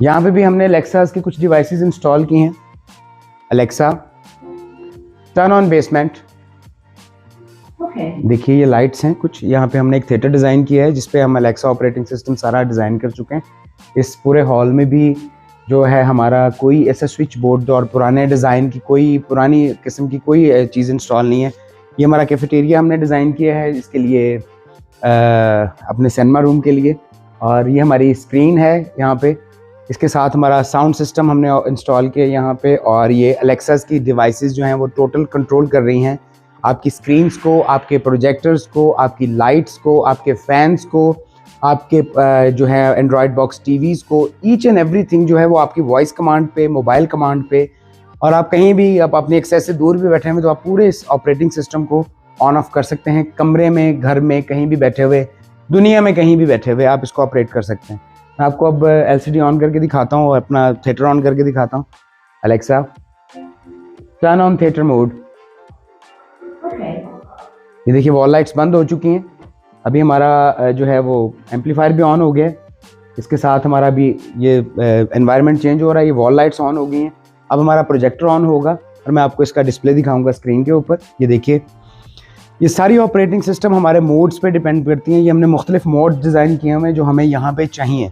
यहाँ पे भी हमने Alexas की कुछ डिवाइसेस इंस्टॉल की हैं. Alexa, turn on basement. देखिए ये लाइट्स हैं कुछ. यहाँ पे हमने एक थिएटर डिज़ाइन किया है जिस पे हम Alexa ऑपरेटिंग सिस्टम सारा डिज़ाइन कर चुके हैं. इस पूरे हॉल में भी जो है हमारा कोई ऐसा स्विच बोर्ड और पुराने डिज़ाइन की कोई पुरानी किस्म की कोई चीज़ इंस्टॉल नहीं है. ये हमारा कैफेटेरिया हमने डिज़ाइन किया है इसके लिए अपने सिनेमा रूम के लिए. और ये हमारी स्क्रीन है यहाँ पे. इसके साथ हमारा साउंड सिस्टम हमने इंस्टॉल किया यहाँ पे. और ये Alexas की डिवाइसेस जो हैं वो टोटल कंट्रोल कर रही हैं आपकी स्क्रीन्स को, आपके प्रोजेक्टर्स को, आपकी लाइट्स को, आपके फैंस को, आपके जो है एंड्रॉयड बॉक्स टीवीज़ को. ईच एंड एवरीथिंग जो है वो आपकी वॉइस कमांड पे, मोबाइल कमांड पे. और आप कहीं भी आप अपने एक्सेस से दूर भी बैठे हुए तो आप पूरे इस ऑपरेटिंग सिस्टम को ऑन ऑफ कर सकते हैं. कमरे में, घर में, कहीं भी बैठे हुए, दुनिया में कहीं भी बैठे हुए आप इसको ऑपरेट कर सकते हैं. मैं आपको अब LCD ऑन करके दिखाता हूँ और अपना थिएटर ऑन करके दिखाता हूँ. Alexa, turn on theatre mode. ये देखिए वॉल लाइट्स बंद हो चुकी हैं. अभी हमारा जो है वो एम्पलीफायर भी ऑन हो गया है. इसके साथ हमारा भी ये एनवायरनमेंट चेंज हो रहा है. ये वॉल लाइट्स ऑन हो गई हैं. अब हमारा प्रोजेक्टर ऑन होगा और मैं आपको इसका डिस्प्ले दिखाऊंगा स्क्रीन के ऊपर. ये देखिए ये सारी ऑपरेटिंग सिस्टम हमारे मोड्स पे डिपेंड करती हैं. ये हमने मुख्तलिफ मोड्स डिज़ाइन किए हुए हैं जो हमें यहाँ पे चाहिए.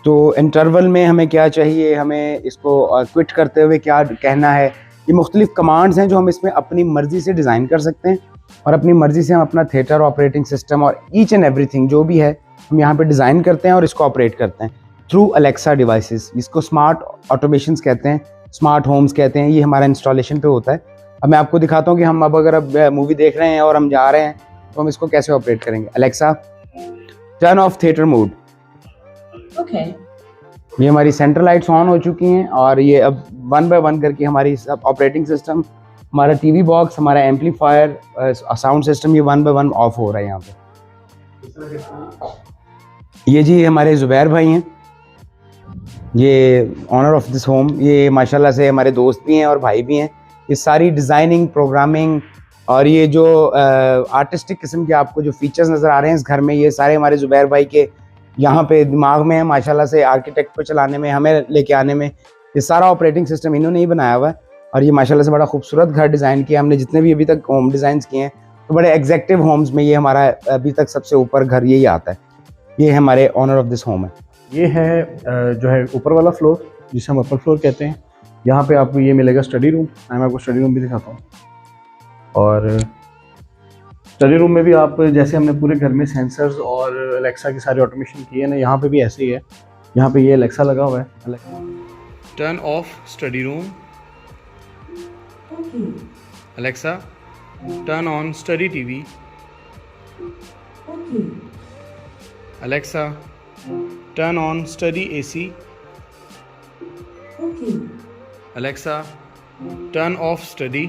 तो इंटरवल में हमें क्या चाहिए, हमें इसको क्विट करते हुए क्या कहना है, ये मुख्तलिफ कमांड्स हैं जो हम इसमें अपनी मर्ज़ी से डिज़ाइन कर सकते हैं. और अपनी मर्ज़ी से हम अपना थिएटर ऑपरेटिंग सिस्टम और ईच एंड एवरीथिंग जो भी है हम यहाँ पे डिज़ाइन करते हैं और इसको ऑपरेट करते हैं थ्रू Alexa डिवाइसेस. इसको स्मार्ट ऑटोमेशंस कहते हैं, स्मार्ट होम्स कहते हैं. ये हमारा इंस्टॉलेशन पे होता है. अब मैं आपको दिखाता हूँ कि हम अब अगर मूवी देख रहे हैं और हम जा रहे हैं तो हम इसको कैसे ऑपरेट करेंगे. Alexa, turn off theatre mode. ये हमारी सेंट्रल लाइट्स ऑन हो चुकी हैं और ये अब 1 बाय 1 करके हमारी सब ऑपरेटिंग सिस्टम, हमारा टीवी बॉक्स, हमारा एम्पलीफायर, साउंड सिस्टम ये 1 बाय 1 ऑफ हो रहा है यहाँ पे. ये जी हमारे ज़ुबैर भाई हैं, ये ऑनर ऑफ दिस होम. ये माशाल्लाह से हमारे दोस्त भी हैं और भाई भी हैं. ये सारी डिज़ाइनिंग, प्रोग्रामिंग और ये जो आर्टिस्टिक किस्म के आपको जो फीचर्स नज़र आ रहे हैं इस घर में, ये सारे हमारे ज़ुबैर भाई के यहाँ पे दिमाग में है. माशाल्लाह से आर्किटेक्ट को चलाने में, हमें लेके आने में, ये सारा ऑपरेटिंग सिस्टम इन्होंने ही बनाया हुआ है. और ये माशाल्लाह से बड़ा खूबसूरत घर डिज़ाइन किया हमने. जितने भी अभी तक होम डिज़ाइंस किए हैं तो बड़े एग्जेक्टिव होम्स में ये हमारा अभी तक सबसे ऊपर घर यही आता है. ये हमारे ऑनर ऑफ दिस होम है. ये है जो है ऊपर वाला फ्लोर जिसे हम अपर फ्लोर कहते हैं. यहाँ पे आपको ये मिलेगा स्टडी रूम. मैं आपको स्टडी रूम भी दिखाता हूँ. और स्टडी रूम में भी आप जैसे हमने पूरे घर में सेंसर्स और Alexa की सारी ऑटोमेशन की है ना, यहाँ पे भी ऐसे ही है. यहाँ पे ये Alexa लगा हुआ है. Turn off study room. Alexa, turn on study TV. Alexa, turn on study AC. Alexa, turn off study.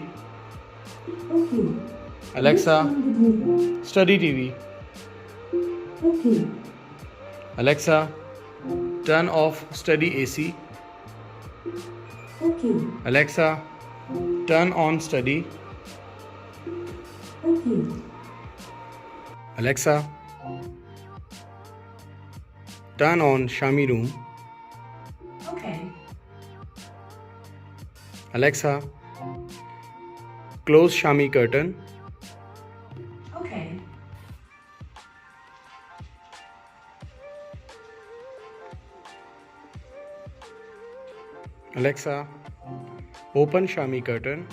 Alexa, study TV. Alexa, turn off study AC. Alexa, turn on study. Alexa, turn on Shami room. Alexa, close Shami curtain. Alexa, open Shami curtain.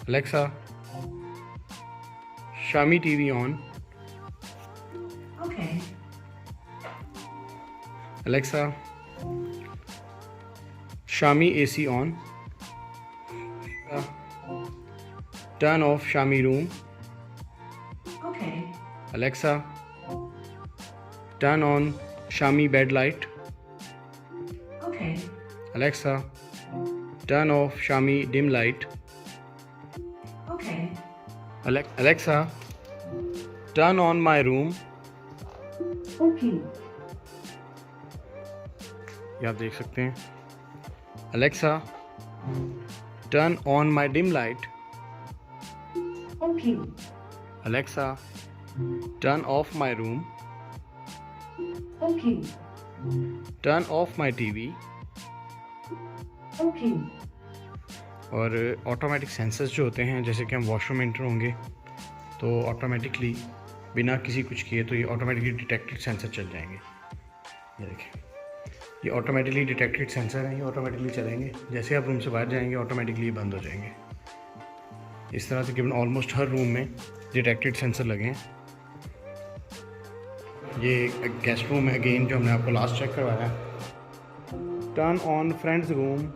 Alexa, Shami TV on. Alexa, Shami AC on. Turn off Shami room. Alexa, turn on Shami bed light. Alexa, turn off Shami dim light. Alexa, turn on my room. ये आप देख सकते हैं. Alexa, turn on my dim light. Okay. Alexa, turn off my room. Okay. Turn off my TV. Okay. और automatic sensors जो होते हैं, जैसे कि हम वॉशरूम में एंटर होंगे तो ऑटोमेटिकली बिना किसी कुछ किए तो ये ऑटोमेटिकली डिटेक्टेड सेंसर चल जाएंगे। ये देखें, ये ऑटोमेटिकली डिटेक्टेड सेंसर हैं, ये ऑटोमेटिकली चलेंगे। जैसे आप रूम से बाहर जाएंगे ऑटोमेटिकली ये बंद हो जाएंगे। इस तरह से तकरीबन ऑलमोस्ट हर रूम में डिटेक्टेड सेंसर लगे हैं। ये गेस्ट रूम है अगेन, जो हमने आपको लास्ट चेक करवाया है। Turn on friends room.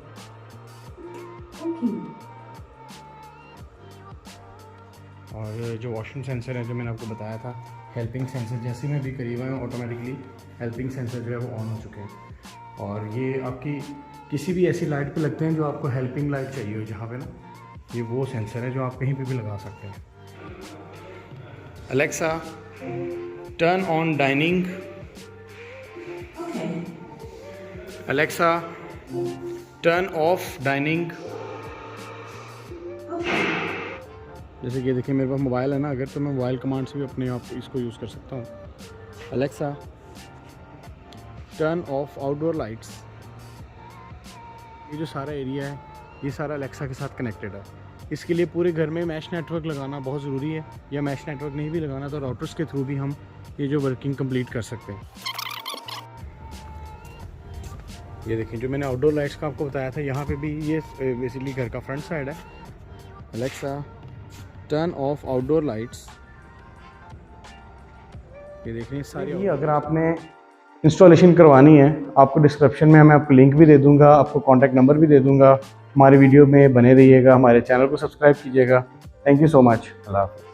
Okay. और जो वॉशरूम सेंसर है जो मैंने आपको बताया था, हेल्पिंग सेंसर, जैसे मैं भी करीब आया हूँ ऑटोमेटिकली हेल्पिंग सेंसर जो है वो ऑन हो चुके हैं। और ये आपकी किसी भी ऐसी लाइट पे लगते हैं जो आपको हेल्पिंग लाइट चाहिए हो, जहाँ पे ना ये वो सेंसर है जो आप कहीं पे भी लगा सकते हैं। Alexa, turn on dining. Okay. Alexa, turn off dining. जैसे कि देखिए मेरे पास मोबाइल है ना, अगर तो मैं मोबाइल कमांड से भी अपने आप इसको यूज़ कर सकता हूँ। Alexa, turn off outdoor lights. ये जो सारा एरिया है ये सारा अलेक्सा के साथ कनेक्टेड है। इसके लिए पूरे घर में मैश नेटवर्क लगाना बहुत ज़रूरी है, या मैश नेटवर्क नहीं भी लगाना तो राउटर्स के थ्रू भी हम ये जो वर्किंग कंप्लीट कर सकते हैं। ये देखें, जो मैंने आउटडोर लाइट्स का आपको बताया था, यहाँ पे भी ये बेसिकली घर का फ्रंट साइड है। Alexa, turn off outdoor lights. ये देखें सारी। अगर आपने इंस्टॉलेशन करवानी है, आपको डिस्क्रिप्शन में मैं आपको लिंक भी दे दूंगा, आपको कॉन्टैक्ट नंबर भी दे दूंगा। हमारी वीडियो में बने रहिएगा, हमारे चैनल को सब्सक्राइब कीजिएगा। Thank you so much. अल्लाह हाफ़िज़।